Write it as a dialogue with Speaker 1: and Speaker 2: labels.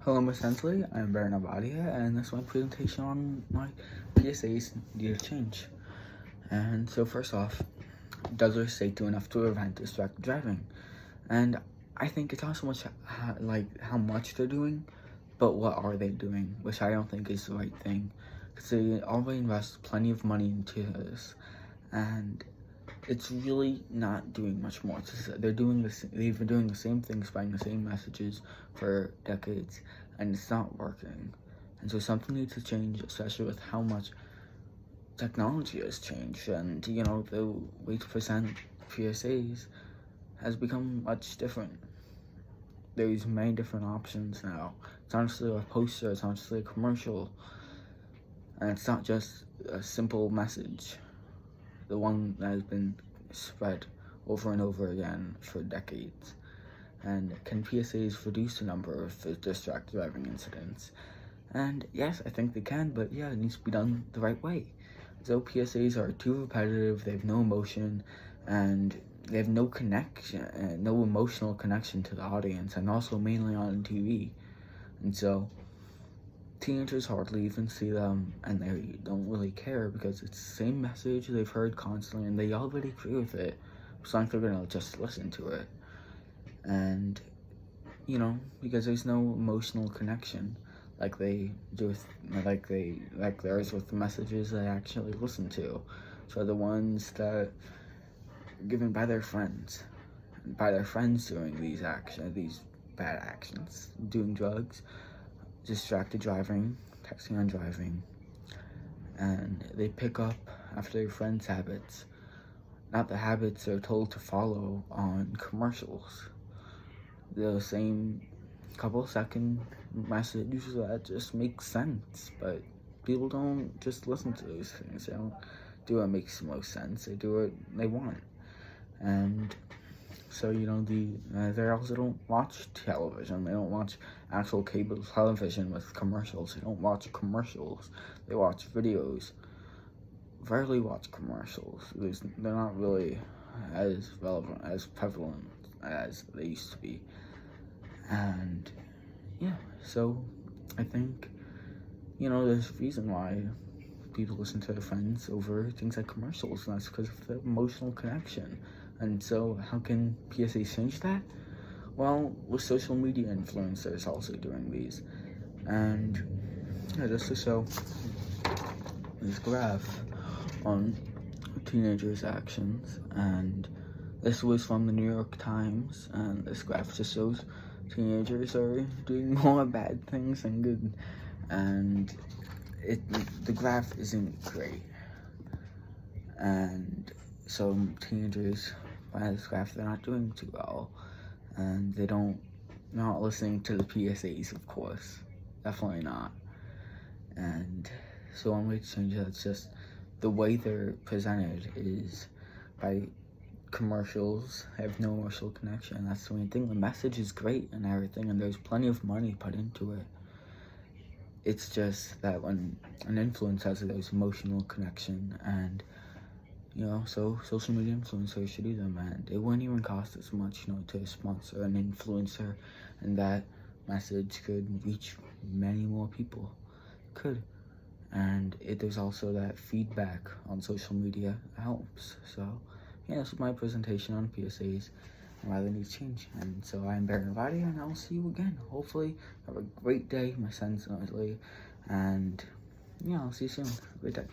Speaker 1: Hello, Miss Hensley. I'm Baron Abadia, and this is my presentation on my PSAs need to change. And so, first off, does our state do enough to prevent distracted driving? And I think it's not so much how much they're doing, but what are they doing, which I don't think is the right thing, because they already invest plenty of money into this, and it's really not doing much more. They've been doing the same thing, spreading the same messages for decades, and it's not working. And so something needs to change, especially with how much technology has changed. And the way to present PSAs has become much different. There's many different options now. It's not just a poster, it's not just a commercial, and it's not just a simple message. The one that has been spread over and over again for decades. And can PSAs reduce the number of distracted driving incidents? And yes, I think they can, but yeah, it needs to be done the right way. So PSAs are too repetitive, they have no emotion, and they have no connection, no emotional connection to the audience, and also mainly on TV. And so teenagers hardly even see them, and they don't really care because it's the same message they've heard constantly, and they already agree with it. It's not like they're gonna just listen to it. And because there's no emotional connection like they do with there is with the messages they actually listen to. So the ones that are given by their friends doing these bad actions, doing drugs, distracted driving, texting and driving, and they pick up after their friends' habits, not the habits they're told to follow on commercials. The same couple-second message that just makes sense, but people don't just listen to those things. They don't do what makes the most sense. They do what they want. And so, they also don't watch television. They don't watch actual cable television with commercials. They don't watch commercials. They watch videos. Rarely watch commercials. They're not really as relevant, as prevalent as they used to be. And yeah, so I think, there's a reason why people listen to their friends over things like commercials, and that's because of the emotional connection. And so how can PSA change that? Well, with social media influencers also doing these. And just to show this graph on teenagers' actions, and this was from the New York Times, and this graph just shows teenagers are doing more bad things than good, and the graph isn't great. And so teenagers, by this graph, they're not doing too well, and not listening to the PSAs, of course, definitely not. And so one way to change that is just the way they're presented is by commercials have no emotional connection. That's the main thing. The message is great and everything, and there's plenty of money put into it. It's just that when an influencer has those emotional connection, and so social media influencers should do them, and it wouldn't even cost as much, to sponsor an influencer, and that message could reach many more people. And there's also that feedback on social media helps. So yeah, this is my presentation on PSAs and why they need to change. And so I'm Baron Vadia, and I'll see you again. Hopefully, have a great day, my son's noisily, and yeah, I'll see you soon. Have a great day.